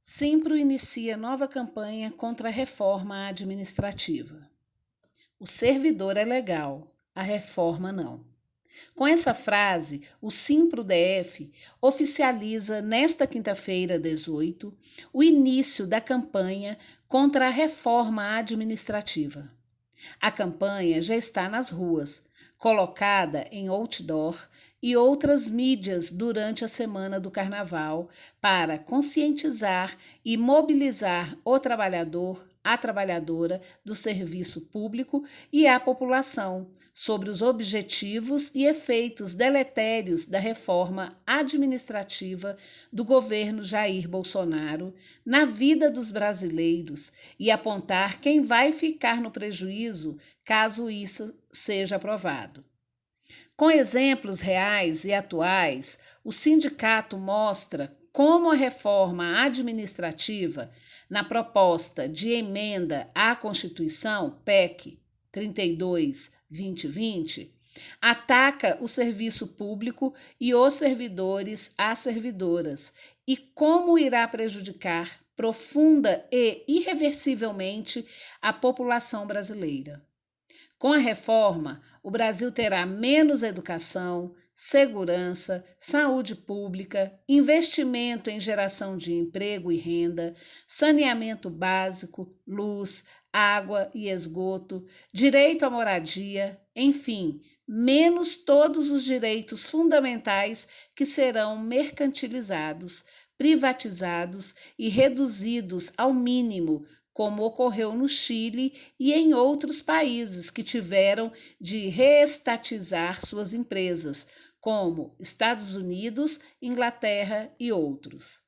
Simpro inicia nova campanha contra a reforma administrativa. O servidor é legal, a reforma não. Com essa frase, o Simpro-DF oficializa nesta quinta-feira, 18, o início da campanha contra a reforma administrativa. A campanha já está nas ruas, colocada em outdoor e outras mídias durante a semana do Carnaval para conscientizar e mobilizar o trabalhador, a trabalhadora do serviço público e a população sobre os objetivos e efeitos deletérios da reforma administrativa do governo Jair Bolsonaro na vida dos brasileiros e apontar quem vai ficar no prejuízo caso isso seja aprovado. Com exemplos reais e atuais, o sindicato mostra como a reforma administrativa, na proposta de emenda à Constituição, PEC 32/2020, ataca o serviço público e os servidores às servidoras e como irá prejudicar profunda e irreversivelmente a população brasileira. Com a reforma, o Brasil terá menos educação, segurança, saúde pública, investimento em geração de emprego e renda, saneamento básico, luz, água e esgoto, direito à moradia, enfim, menos todos os direitos fundamentais que serão mercantilizados, privatizados e reduzidos ao mínimo, como ocorreu no Chile e em outros países que tiveram de reestatizar suas empresas, como Estados Unidos, Inglaterra e outros.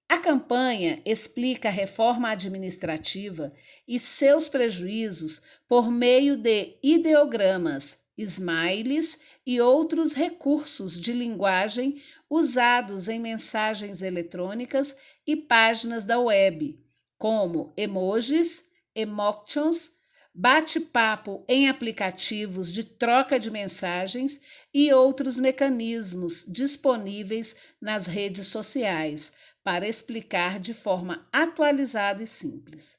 A campanha explica a reforma administrativa e seus prejuízos por meio de ideogramas, smileys e outros recursos de linguagem usados em mensagens eletrônicas e páginas da web, como emojis, emoticons, bate-papo em aplicativos de troca de mensagens e outros mecanismos disponíveis nas redes sociais para explicar de forma atualizada e simples.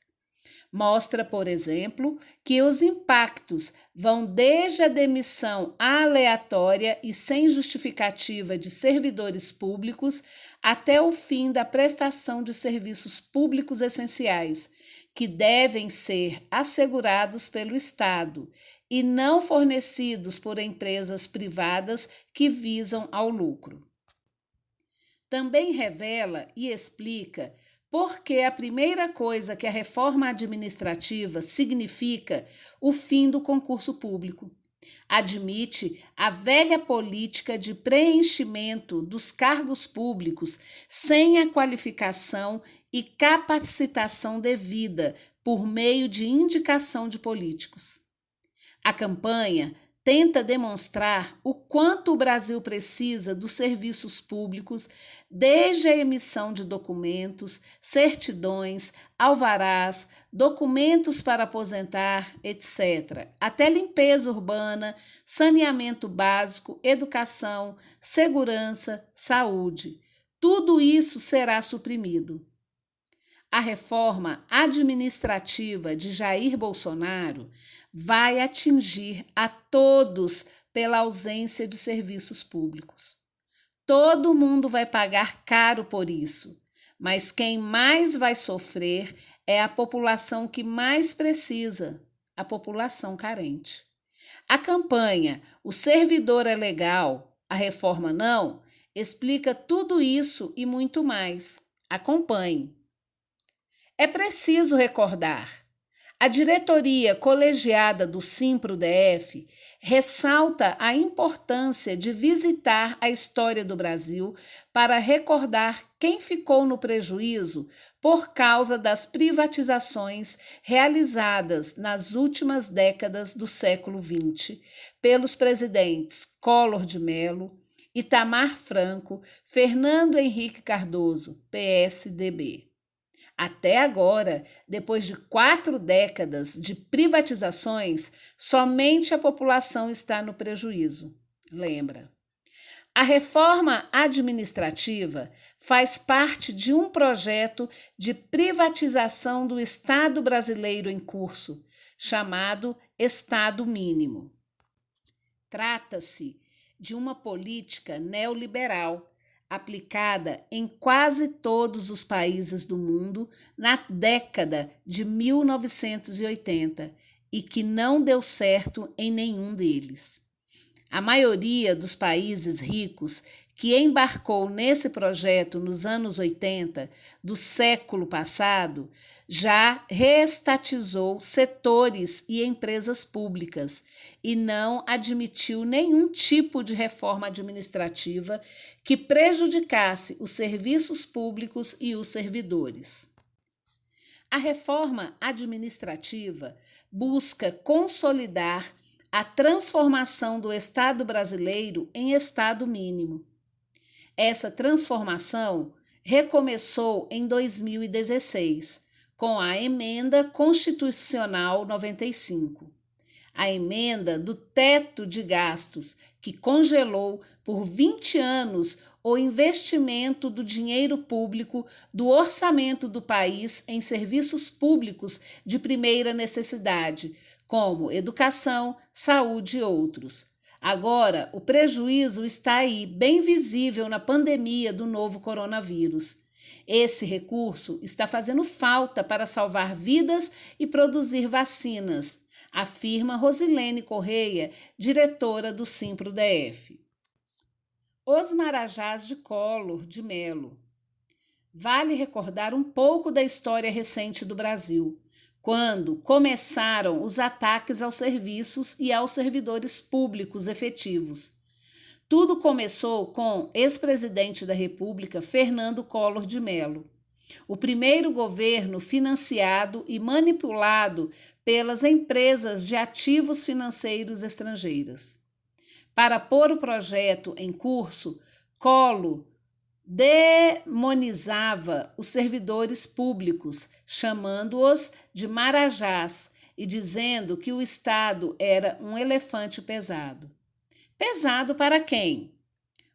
Mostra, por exemplo, que os impactos vão desde a demissão aleatória e sem justificativa de servidores públicos até o fim da prestação de serviços públicos essenciais, que devem ser assegurados pelo Estado e não fornecidos por empresas privadas que visam ao lucro. Também revela e explica porque a primeira coisa que a reforma administrativa significa o fim do concurso público. Admite a velha política de preenchimento dos cargos públicos sem a qualificação e capacitação devida por meio de indicação de políticos. A campanha tenta demonstrar o quanto o Brasil precisa dos serviços públicos, desde a emissão de documentos, certidões, alvarás, documentos para aposentar, etc., até limpeza urbana, saneamento básico, educação, segurança, saúde. Tudo isso será suprimido. A reforma administrativa de Jair Bolsonaro vai atingir a todos pela ausência de serviços públicos. Todo mundo vai pagar caro por isso, mas quem mais vai sofrer é a população que mais precisa, a população carente. A campanha "O servidor é legal, a reforma não" explica tudo isso e muito mais. Acompanhe. É preciso recordar: a diretoria colegiada do Simpro-DF ressalta a importância de visitar a história do Brasil para recordar quem ficou no prejuízo por causa das privatizações realizadas nas últimas décadas do século XX pelos presidentes Collor de Mello, Itamar Franco, Fernando Henrique Cardoso, PSDB. Até agora, depois de 4 décadas de privatizações, somente a população está no prejuízo. Lembra? A reforma administrativa faz parte de um projeto de privatização do Estado brasileiro em curso, chamado Estado Mínimo. Trata-se de uma política neoliberal aplicada em quase todos os países do mundo na década de 1980 e que não deu certo em nenhum deles. A maioria dos países ricos que embarcou nesse projeto nos anos 80 do século passado já reestatizou setores e empresas públicas e não admitiu nenhum tipo de reforma administrativa que prejudicasse os serviços públicos e os servidores. A reforma administrativa busca consolidar a transformação do Estado brasileiro em Estado mínimo. Essa transformação recomeçou em 2016, com a Emenda Constitucional 95. A emenda do teto de gastos, que congelou por 20 anos o investimento do dinheiro público do orçamento do país em serviços públicos de primeira necessidade, como educação, saúde e outros. Agora, o prejuízo está aí, bem visível na pandemia do novo coronavírus. Esse recurso está fazendo falta para salvar vidas e produzir vacinas, afirma Rosilene Correia, diretora do Simpro-DF. Os Marajás de Collor de Mello. Vale recordar um pouco da história recente do Brasil, quando começaram os ataques aos serviços e aos servidores públicos efetivos. Tudo começou com ex-presidente da República, Fernando Collor de Mello, o primeiro governo financiado e manipulado pelas empresas de ativos financeiros estrangeiras. Para pôr o projeto em curso, Collor demonizava os servidores públicos, chamando-os de marajás e dizendo que o Estado era um elefante pesado. Pesado para quem?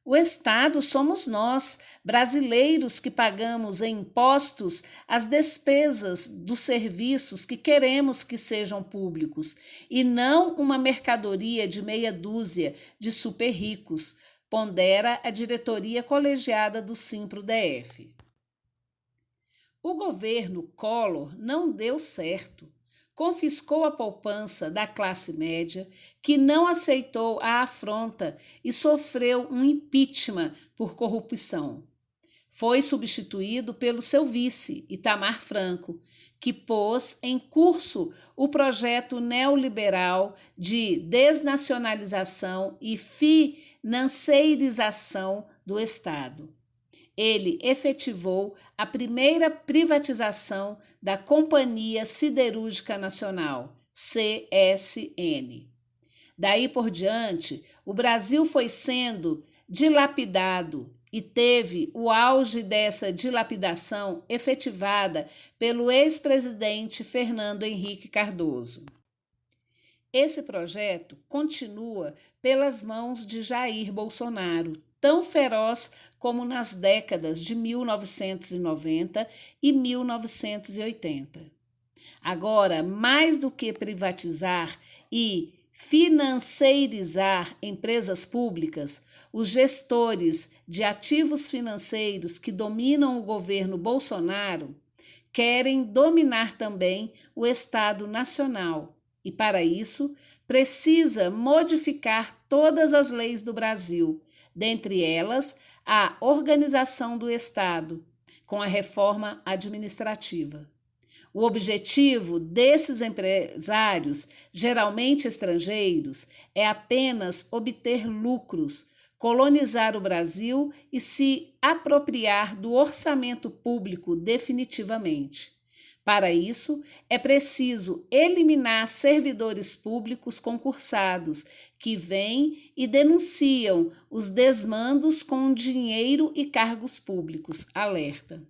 O Estado somos nós, brasileiros, que pagamos em impostos as despesas dos serviços que queremos que sejam públicos, e não uma mercadoria de meia dúzia de super ricos, pondera a diretoria colegiada do Simpro-DF. O governo Collor não deu certo. Confiscou a poupança da classe média, que não aceitou a afronta e sofreu um impeachment por corrupção. Foi substituído pelo seu vice, Itamar Franco, que pôs em curso o projeto neoliberal de desnacionalização e financeirização do Estado. Ele efetivou a primeira privatização da Companhia Siderúrgica Nacional, CSN. Daí por diante, o Brasil foi sendo dilapidado e teve o auge dessa dilapidação efetivada pelo ex-presidente Fernando Henrique Cardoso. Esse projeto continua pelas mãos de Jair Bolsonaro, tão feroz como nas décadas de 1990 e 1980. Agora, mais do que privatizar e financeirizar empresas públicas, os gestores de ativos financeiros que dominam o governo Bolsonaro querem dominar também o Estado Nacional e, para isso, precisa modificar todas as leis do Brasil, dentre elas a organização do Estado, com a reforma administrativa. O objetivo desses empresários, geralmente estrangeiros, é apenas obter lucros, colonizar o Brasil e se apropriar do orçamento público definitivamente. Para isso, é preciso eliminar servidores públicos concursados que vêm e denunciam os desmandos com dinheiro e cargos públicos, alerta.